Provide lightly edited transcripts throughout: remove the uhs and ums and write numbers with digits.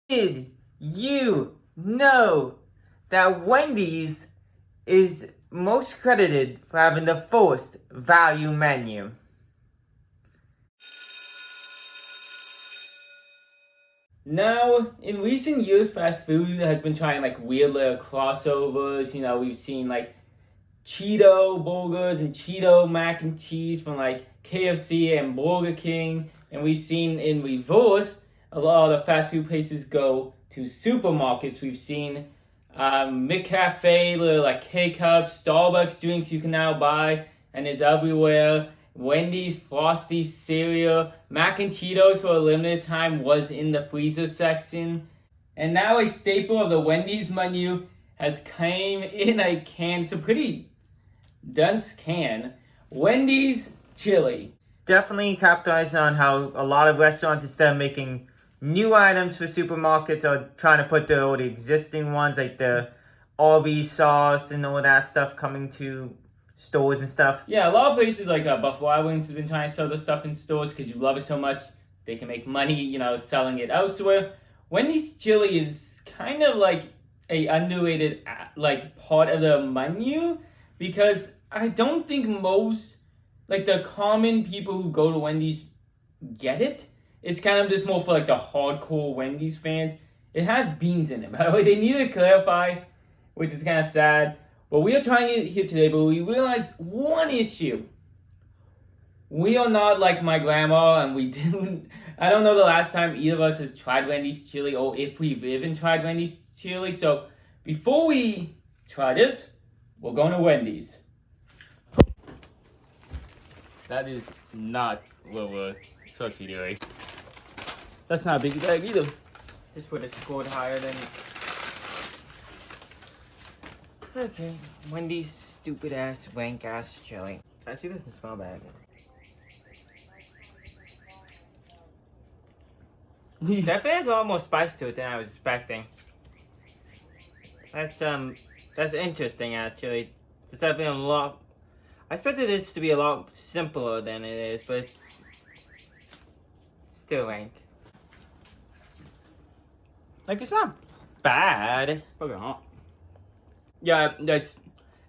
Did you know that Wendy's is most credited for having the first value menu? Now, in recent years, fast food has been trying like weird little crossovers. We've seen like Cheeto burgers and Cheeto mac and cheese from like KFC and Burger King. And we've seen in reverse, a lot of fast food places go to supermarkets. We've seen McCafe, little like K-Cups, Starbucks drinks you can now buy, and is everywhere. Wendy's Frosty cereal, mac and Cheetos for a limited time was in the freezer section. And now a staple of the Wendy's menu has came in a can. It's a pretty dense can. Wendy's chili. Definitely capitalizing on how a lot of restaurants, instead of making new items for supermarkets, are trying to put the old existing ones, like the Arby's sauce and all that stuff, coming to stores and stuff. Yeah, a lot of places like Buffalo Wild Wings has been trying to sell this stuff in stores because you love it so much. They can make money, selling it elsewhere. Wendy's chili is kind of like a underrated like part of the menu because I don't think most like the common people who go to Wendy's get it. It's kind of just more for like the hardcore Wendy's fans. It has beans in it, by the way. They need to clarify, which is kind of sad. But we are trying it here today, but we realized one issue. We are not like my grandma, and we didn't. I don't know the last time either of us has tried Wendy's chili, or if we've even tried Wendy's chili. So before we try this, we're going to Wendy's. That is not what we're supposed to be doing. That's not a big bag either. This would have scored higher than. Okay, Wendy's stupid ass, wank ass chili. Actually, doesn't smell bad. Definitely has a lot more spice to it than I was expecting. That's interesting actually. It's definitely a lot. I expected this to be a lot simpler than it is, but still rank. Like, it's not bad. Fucking hot. Yeah, that's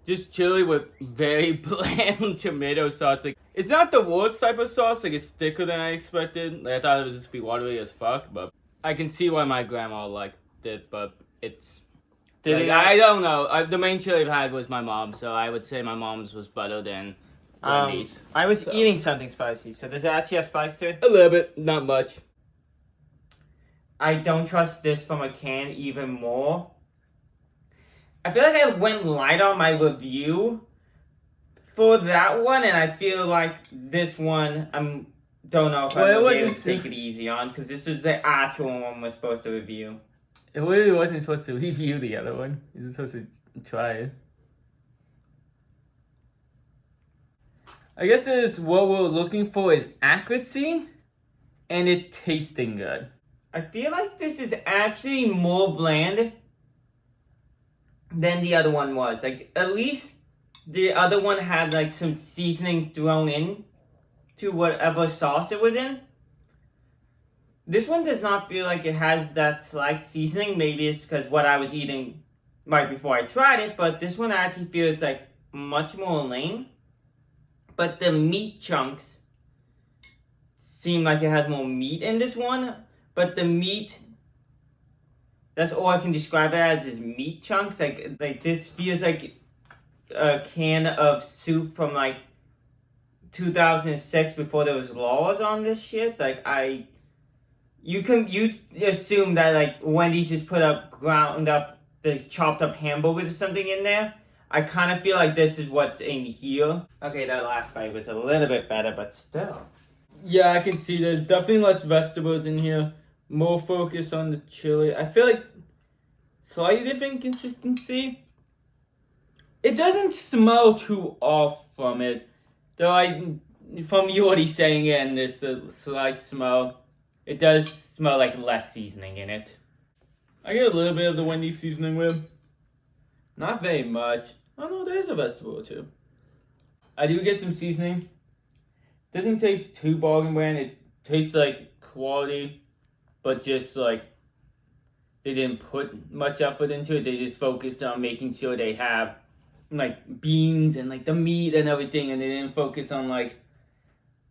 just chili with very bland tomato sauce. Like, it's not the worst type of sauce. Like, it's thicker than I expected. Like, I thought it was just be watery as fuck, but I can see why my grandma liked it. But it's I don't know. The main chili I've had was my mom, so I would say my mom's was better than Wendy's. I was eating something spicy, so does it actually have spice to it? A little bit, not much. I don't trust this from a can even more. I feel like I went light on my review for that one, and I feel like this one, don't know if I'm going to take it easy on, because this is the actual one we're supposed to review. It really wasn't supposed to review the other one. You were supposed to try it. I guess what we're looking for is accuracy and it tasting good. I feel like this is actually more bland than the other one was. Like, at least the other one had like some seasoning thrown in to whatever sauce it was in. This one does not feel like it has that slight seasoning. Maybe it's because what I was eating right before I tried it, but this one actually feels like much more lame. But the meat chunks seem like it has more meat in this one. But the meat, that's all I can describe it as, is meat chunks. Like this feels like a can of soup from like 2006 before there was laws on this shit. Like you assume that like Wendy's just put up ground up the chopped up hamburgers or something in there. I kind of feel like this is what's in here. Okay, that last bite was a little bit better, but still. Yeah, I can see there's definitely less vegetables in here. More focus on the chili. I feel like slightly different consistency. It doesn't smell too off from it. Though from you already saying it and this slight smell, it does smell like less seasoning in it. I get a little bit of the Wendy's seasoning with. Not very much. Oh no, there's a vegetable or two. I do get some seasoning. Doesn't taste too bargain brand. It tastes like quality, but just like they didn't put much effort into it. They just focused on making sure they have like beans and like the meat and everything, and they didn't focus on like,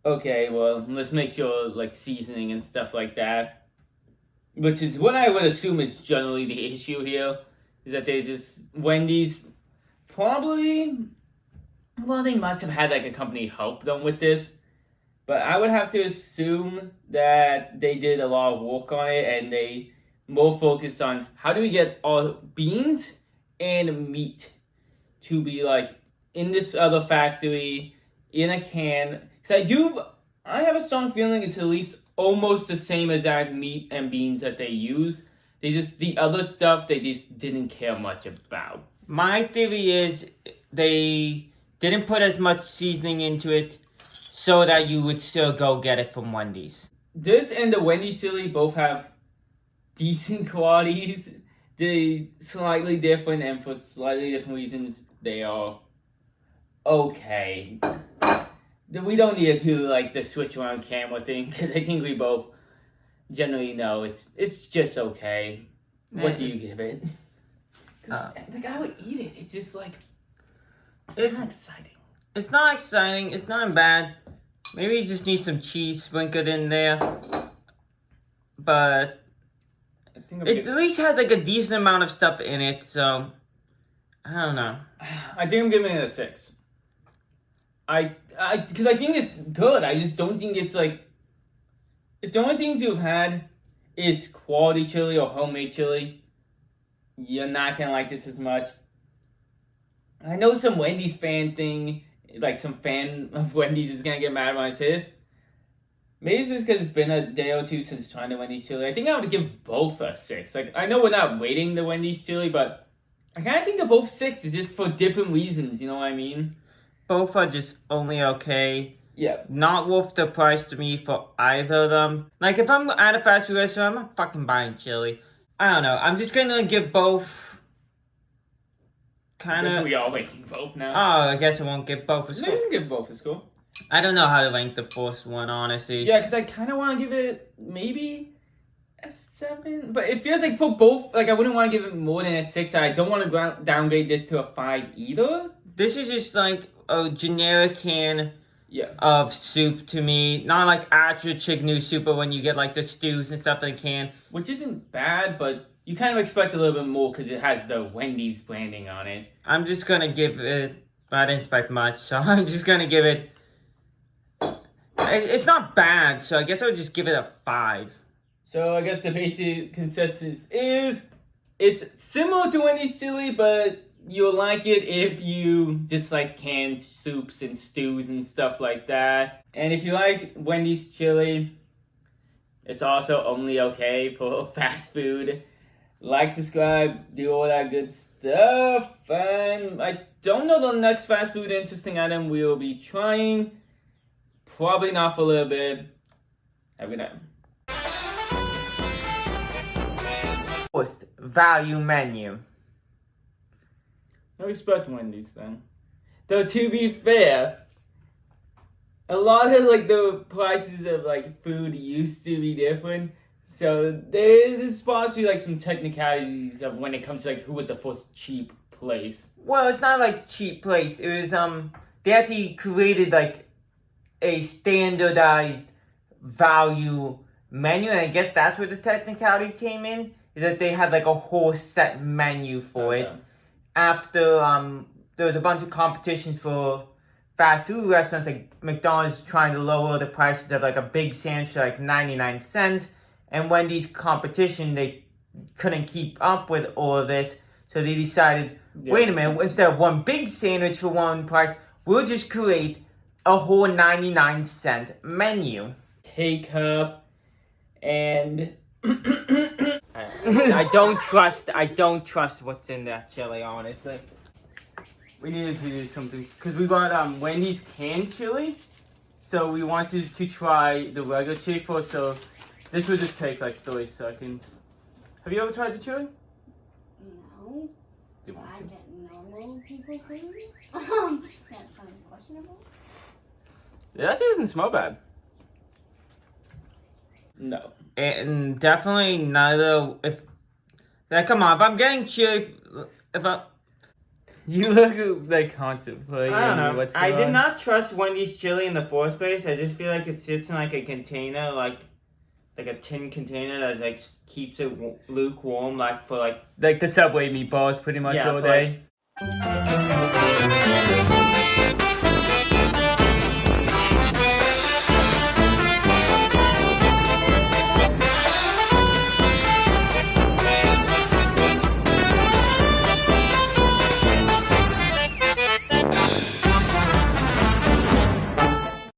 okay, well, let's make sure like seasoning and stuff like that. Which is what I would assume is generally the issue here, is that they just Wendy's probably, well, they must have had like a company help them with this, but I would have to assume that they did a lot of work on it and they more focused on how do we get all beans and meat to be like in this other factory in a can. Because I have a strong feeling it's at least almost the same exact meat and beans that they use. The other stuff they just didn't care much about. My theory is they didn't put as much seasoning into it so that you would still go get it from Wendy's. This and the Wendy's chili both have decent qualities. They're slightly different, and for slightly different reasons, they are okay. We don't need to do like the switch around camera thing, because I think we both generally know it's just okay. What do you give it? Like, I would eat it. It's just like it's not exciting. It's not exciting. It's not bad. Maybe you just need some cheese sprinkled in there. But it at least has like a decent amount of stuff in it, so I don't know. I think I'm giving it a 6. Because I think it's good. I just don't think it's like, if the only things you've had is quality chili or homemade chili, you're not gonna like this as much. I know some Wendy's fan thing, like some fan of Wendy's is gonna get mad when I say this. Maybe it's just because it's been a day or two since trying the Wendy's chili. I think I would give both a 6. Like, I know we're not rating the Wendy's chili, but I kind of think they're both 6s just for different reasons, you know what I mean? Both are just only okay. Yeah. Not worth the price to me for either of them. Like, if I'm at a fast food restaurant, I'm not fucking buying chili. I don't know. I'm just gonna give both kind of... we all ranking both now. Oh, I guess I won't give both a score. No, you can give both a score. I don't know how to rank the first one, honestly. Yeah, because I kind of want to give it maybe a 7. But it feels like for both, like I wouldn't want to give it more than a 6. I don't want to downgrade this to a 5 either. This is just like a generic can Yeah. of soup to me. Not like actual chicken noodle soup, but when you get like the stews and stuff in a can. Which isn't bad, but you kind of expect a little bit more because it has the Wendy's branding on it. I'm just gonna give it... I didn't expect much, so I'm just gonna give it... It's not bad, so I guess I would just give it a 5. So I guess the basic consensus is it's similar to Wendy's chili, but you'll like it if you just like canned soups and stews and stuff like that. And if you like Wendy's chili, it's also only okay for fast food. Like, subscribe, do all that good stuff. And I don't know the next fast food interesting item we will be trying. Probably not for a little bit. Have a good night. First, value menu. I respect Wendy's then. Though to be fair, a lot of like the prices of like food used to be different. So there's possibly like some technicalities of when it comes to like who was the first cheap place. Well, it's not like cheap place. It was they actually created like a standardized value menu, and I guess that's where the technicality came in, is that they had like a whole set menu for it. After there was a bunch of competitions for fast food restaurants, like McDonald's trying to lower the prices of like a big sandwich to like 99 cents, and Wendy's competition, they couldn't keep up with all of this, so they decided, wait a minute, instead of one big sandwich for one price, we'll just create a whole 99-cent menu. K-cup and I don't trust what's in that chili, honestly. We needed to do something because we got Wendy's canned chili, so we wanted to try the regular chili first. So this would just take like 30 seconds. Have you ever tried the chili? No. You want I to? get normal people food. That sounds questionable. It actually doesn't smell bad. no. And definitely neither. If Like, come on, if I'm getting chili, if I, You look like contemplating I don't know. what's I going did on. not trust Wendy's chili in the first place. I just feel like it sits in like a container, like a tin container that like keeps it lukewarm, like for like Like the Subway meatballs pretty much Yeah, all for, like, day.